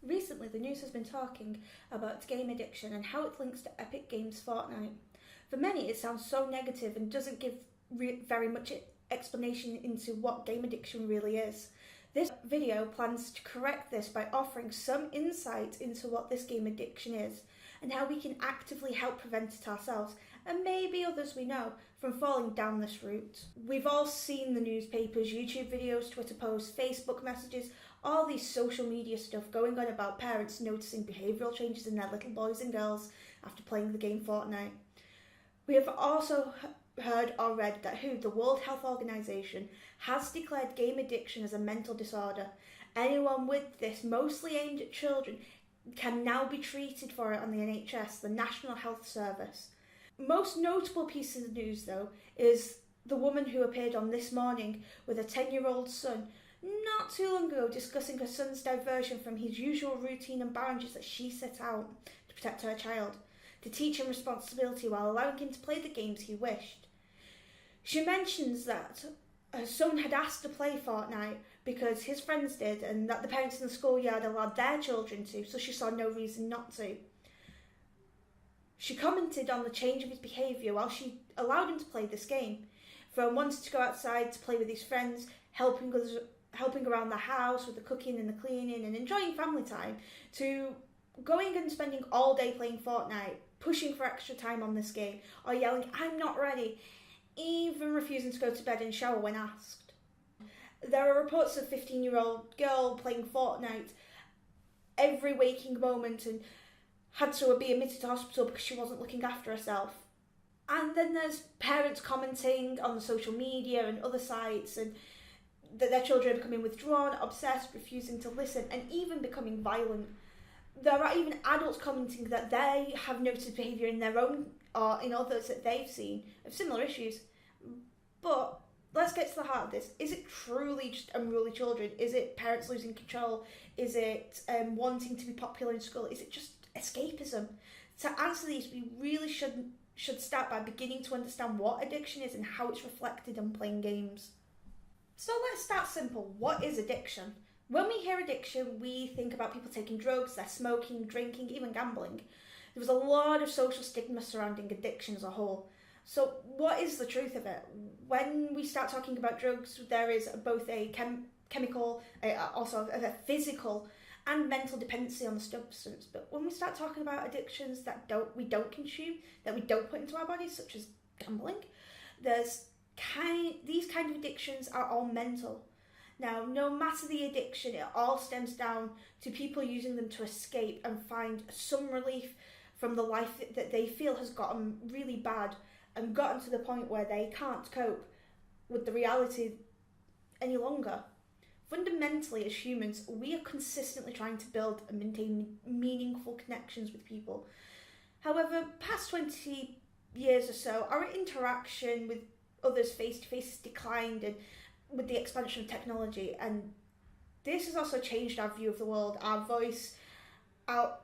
Recently, the news has been talking about game addiction and how it links to Epic Games' Fortnite. For many, it sounds so negative and doesn't give very much explanation into what game addiction really is. This video plans to correct this by offering some insight into what this game addiction is and how we can actively help prevent it ourselves and maybe others we know from falling down this route. We've all seen the newspapers, YouTube videos, Twitter posts, Facebook messages, all these social media stuff going on about parents noticing behavioural changes in their little boys and girls after playing the game Fortnite. We have also heard or read that the World Health Organization, has declared game addiction as a mental disorder. Anyone with this, mostly aimed at children, can now be treated for it on the NHS, the National Health Service. Most notable piece of news, though, is the woman who appeared on This Morning with a 10-year-old son not too long ago discussing her son's diversion from his usual routine and boundaries that she set out to protect her child, to teach him responsibility while allowing him to play the games he wished. She mentions that her son had asked to play Fortnite because his friends did and that the parents in the schoolyard allowed their children to, so she saw no reason not to. She commented on the change of his behaviour while she allowed him to play this game, from wanting to go outside to play with his friends, helping around the house with the cooking and the cleaning and enjoying family time, to going and spending all day playing Fortnite, pushing for extra time on this game, or yelling, "I'm not ready," even refusing to go to bed and shower when asked. There are reports of a 15-year-old girl playing Fortnite every waking moment and had to be admitted to hospital because she wasn't looking after herself. And then there's parents commenting on the social media and other sites and that their children are becoming withdrawn, obsessed, refusing to listen, and even becoming violent. There are even adults commenting that they have noticed behaviour in their own or in others that they've seen of similar issues. But let's get to the heart of this. Is it truly just unruly children? Is it parents losing control? Is it wanting to be popular in school? Is it just escapism? To answer these, we really should start by beginning to understand what addiction is and how it's reflected in playing games. So let's start simple. What is addiction? When we hear addiction, we think about people taking drugs, they're smoking, drinking, even gambling. There was a lot of social stigma surrounding addiction as a whole. So what is the truth of it? When we start talking about drugs, there is both a chemical, also a physical and mental dependency on the substance. But when we start talking about addictions that we don't consume, that we don't put into our bodies, such as gambling, these kind of addictions are all mental. Now, no matter the addiction, it all stems down to people using them to escape and find some relief from the life that they feel has gotten really bad and gotten to the point where they can't cope with the reality any longer. Fundamentally, as humans, we are consistently trying to build and maintain meaningful connections with people. However, past 20 years or so, our interaction with others face-to-face has declined and with the expansion of technology, and this has also changed our view of the world, our voice, our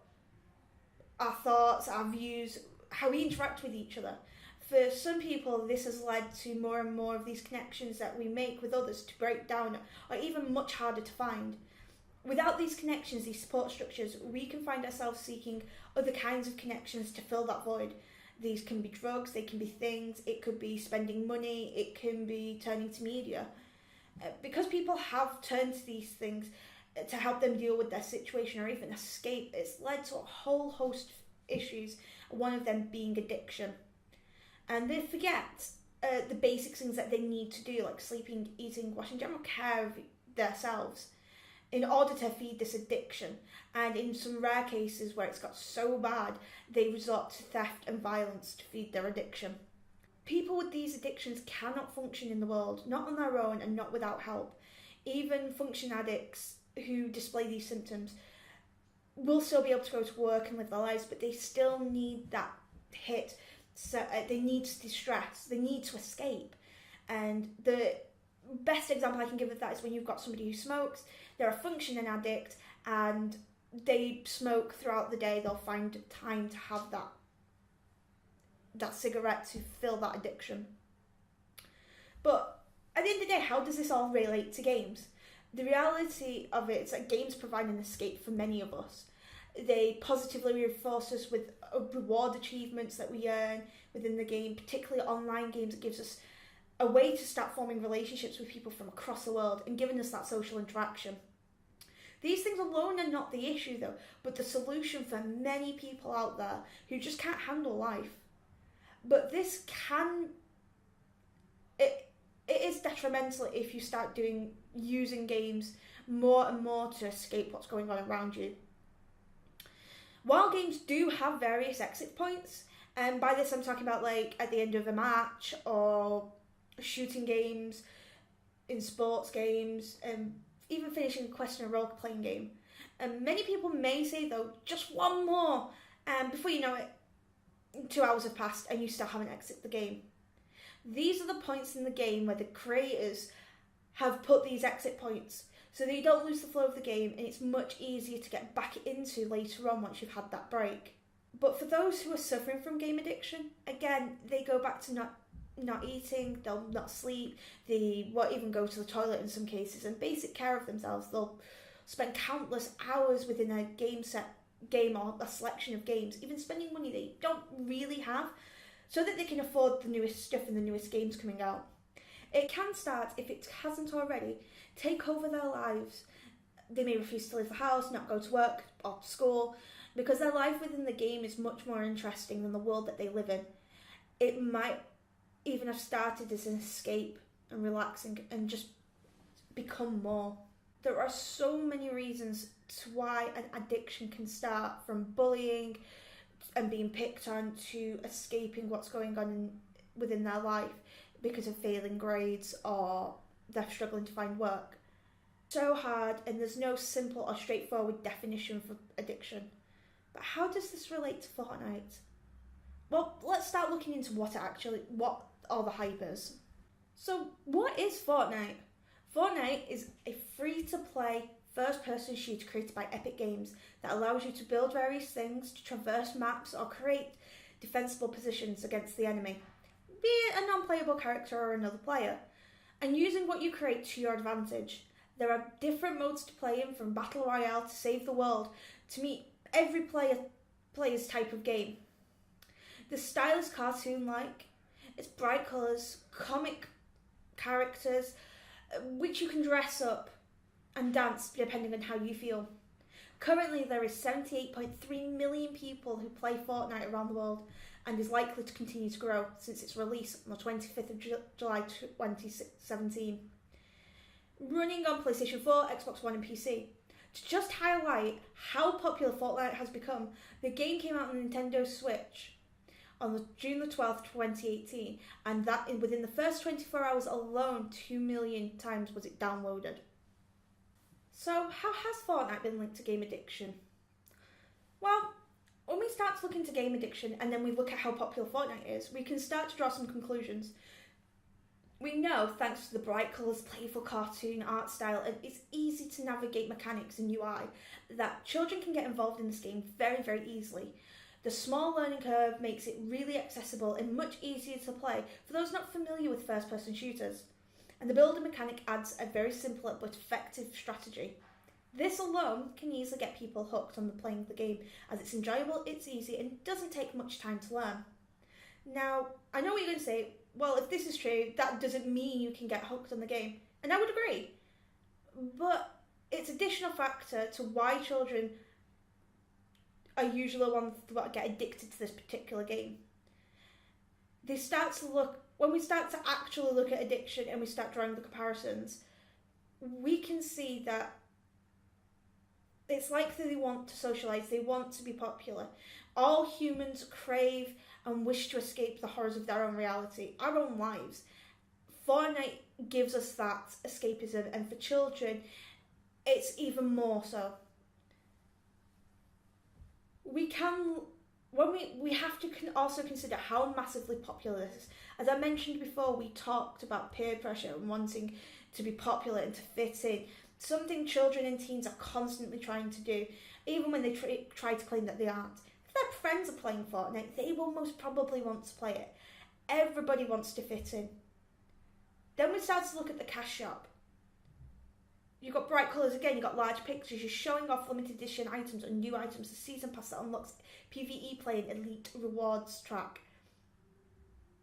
thoughts, our views, how we interact with each other. For some people, this has led to more and more of these connections that we make with others to break down or even much harder to find. Without these connections, these support structures, we can find ourselves seeking other kinds of connections to fill that void. These can be drugs, they can be things, it could be spending money, it can be turning to media. Because people have turned to these things to help them deal with their situation or even escape, it's led to a whole host of issues, one of them being addiction. And they forget the basic things that they need to do, like sleeping, eating, washing, general care of themselves, in order to feed this addiction. And in some rare cases where it's got so bad, they resort to theft and violence to feed their addiction. People with these addictions cannot function in the world, not on their own and not without help. Even function addicts who display these symptoms will still be able to go to work and live their lives, but they still need that hit. So they need to distress, they need to escape. And the best example I can give of that is when you've got somebody who smokes, they're a functioning addict and they smoke throughout the day, they'll find time to have that cigarette to fill that addiction. But at the end of the day, how does this all relate to games? The reality of it is that games provide an escape for many of us. They positively reinforce us with reward achievements that we earn within the game, particularly online games. It gives us a way to start forming relationships with people from across the world and giving us that social interaction. These things alone are not the issue though, but the solution for many people out there who just can't handle life. But it is detrimental if you start using games more and more to escape what's going on around you. While games do have various exit points, and by this I'm talking about like at the end of a match or shooting games, in sports games, and even finishing a quest in a role-playing game. And many people may say though, just one more, and before you know it, 2 hours have passed and you still haven't exited the game. These are the points in the game where the creators have put these exit points so that you don't lose the flow of the game, and it's much easier to get back into later on once you've had that break. But for those who are suffering from game addiction, again, they go back to not eating, they'll not sleep, they won't even go to the toilet in some cases, and basic care of themselves. They'll spend countless hours within a game or a selection of games, even spending money they don't really have, so that they can afford the newest stuff and the newest games coming out. It can start, if it hasn't already, take over their lives. They may refuse to leave the house, not go to work or school, because their life within the game is much more interesting than the world that they live in. It might even have started as an escape and relaxing and just become more. There are so many reasons to why an addiction can start, from bullying and being picked on to escaping what's going on within their life because of failing grades or they're struggling to find work. So hard, and there's no simple or straightforward definition for addiction. But how does this relate to Fortnite? Well, let's start looking into what all the hype is. So, what is Fortnite? Fortnite is a free-to-play first-person shooter created by Epic Games that allows you to build various things, to traverse maps, or create defensible positions against the enemy, be it a non-playable character or another player, and using what you create to your advantage. There are different modes to play in, from Battle Royale to Save the World, to meet every player's type of game. The style is cartoon-like. It's bright colours, comic characters, which you can dress up and dance depending on how you feel. Currently, there is 78.3 million people who play Fortnite around the world, and is likely to continue to grow since its release on the 25th of July 2017. Running on PlayStation 4, Xbox One and PC. To just highlight how popular Fortnite has become, the game came out on Nintendo Switch on June the 12th, 2018, and within the first 24 hours alone, 2 million times was it downloaded. So how has Fortnite been linked to game addiction? Well, when we start to look into game addiction and then we look at how popular Fortnite is, we can start to draw some conclusions. We know, thanks to the bright colours, playful cartoon art style, and it's easy to navigate mechanics and UI, that children can get involved in this game very, very easily. The small learning curve makes it really accessible and much easier to play for those not familiar with first-person shooters. And the building mechanic adds a very simple but effective strategy. This alone can easily get people hooked on playing the game, as it's enjoyable, it's easy, and doesn't take much time to learn. Now, I know what you're going to say, well, if this is true, that doesn't mean you can get hooked on the game. And I would agree. But it's an additional factor to why children are usually the ones that get addicted to this particular game. When we start to actually look at addiction and we start drawing the comparisons, we can see that it's likely they want to socialise, they want to be popular. All humans crave and wish to escape the horrors of their own reality, our own lives. Fortnite gives us that escapism, and for children, it's even more so. We have to also consider how massively popular this is. As I mentioned before, we talked about peer pressure and wanting to be popular and to fit in, something children and teens are constantly trying to do, even when they try to claim that they aren't. If their friends are playing Fortnite, they will most probably want to play it. Everybody wants to fit in. Then we start to look at the cash shop. You've got bright colours again, you've got large pictures, you're showing off limited edition items and new items, the season pass that unlocks PvE play and elite rewards track.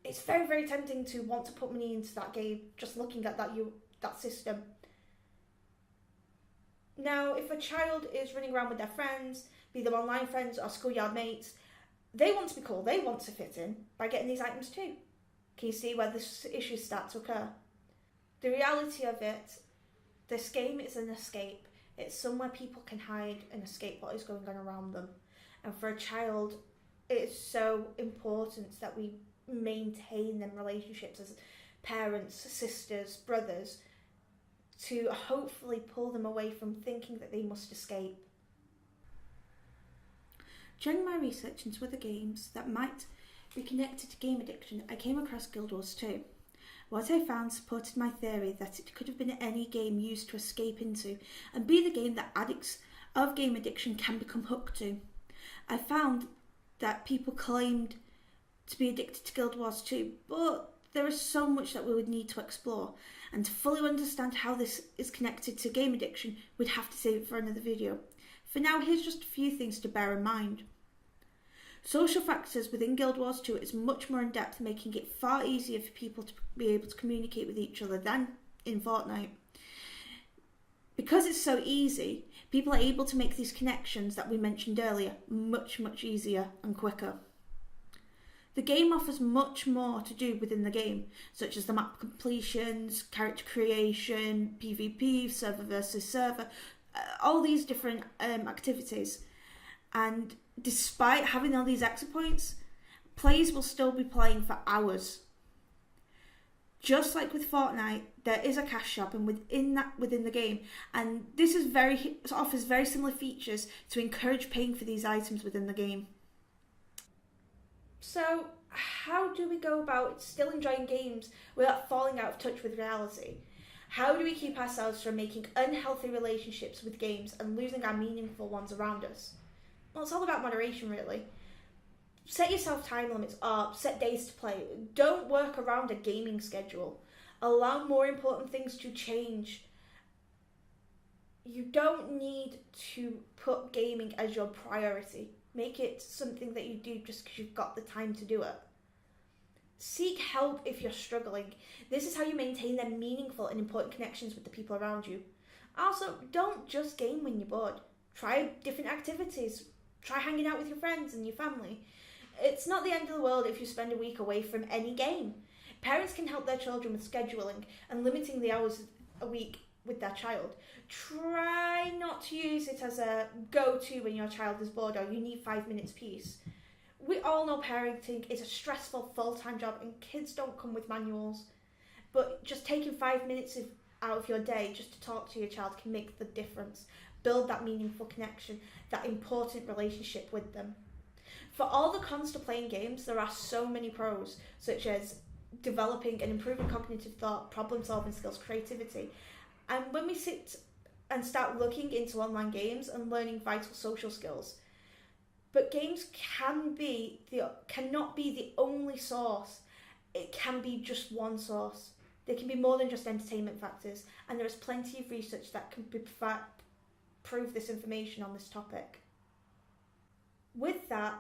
It's very, very tempting to want to put money into that game just looking at that system. Now, if a child is running around with their friends, be them online friends or schoolyard mates, they want to be cool, they want to fit in by getting these items too. Can you see where this issues start to occur? The reality of it, this game is an escape. It's somewhere people can hide and escape what is going on around them. And for a child, it is so important that we maintain them relationships as parents, sisters, brothers, to hopefully pull them away from thinking that they must escape. During my research into other games that might be connected to game addiction, I came across Guild Wars 2. What I found supported my theory that it could have been any game used to escape into and be the game that addicts of game addiction can become hooked to. I found that people claimed to be addicted to Guild Wars 2, but there is so much that we would need to explore, and to fully understand how this is connected to game addiction, we'd have to save it for another video. For now, here's just a few things to bear in mind. Social factors within Guild Wars 2 is much more in depth, making it far easier for people to be able to communicate with each other than in Fortnite. Because it's so easy, people are able to make these connections that we mentioned earlier much, much easier and quicker. The game offers much more to do within the game, such as the map completions, character creation, PvP, server versus server, all these different activities. And despite having all these exit points, players will still be playing for hours. Just like with Fortnite, there is a cash shop and within the game, and this offers very similar features to encourage paying for these items within the game. So, how do we go about still enjoying games without falling out of touch with reality? How do we keep ourselves from making unhealthy relationships with games and losing our meaningful ones around us? Well, it's all about moderation, really. Set yourself time limits or set days to play. Don't work around a gaming schedule. Allow more important things to change. You don't need to put gaming as your priority. Make it something that you do just because you've got the time to do it. Seek help if you're struggling. This is how you maintain them meaningful and important connections with the people around you. Also, don't just game when you're bored. Try different activities. Try hanging out with your friends and your family. It's not the end of the world if you spend a week away from any game. Parents can help their children with scheduling and limiting the hours a week with their child. Try not to use it as a go-to when your child is bored or you need 5 minutes peace. We all know parenting is a stressful full-time job and kids don't come with manuals. But just taking 5 minutes out of your day just to talk to your child can make the difference. Build that meaningful connection, that important relationship with them. For all the cons to playing games, there are so many pros, such as developing and improving cognitive thought, problem-solving skills, creativity. And when we sit and start looking into online games and learning vital social skills, but games cannot be the only source. It can be just one source. They can be more than just entertainment factors, and there is plenty of research that can prove this information on this topic. With that,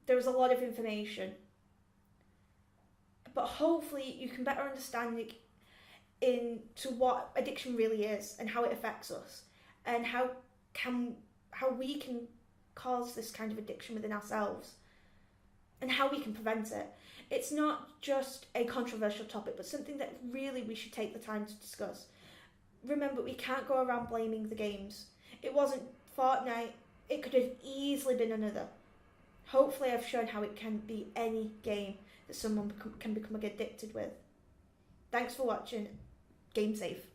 there is a lot of information, but hopefully you can better understand into what addiction really is and how it affects us, and how we can cause this kind of addiction within ourselves, and how we can prevent it. It's not just a controversial topic, but something that really we should take the time to discuss. Remember, we can't go around blaming the games. It wasn't Fortnite. It could have easily been another. Hopefully I've shown how it can be any game that someone can become addicted with. Thanks for watching. Game safe.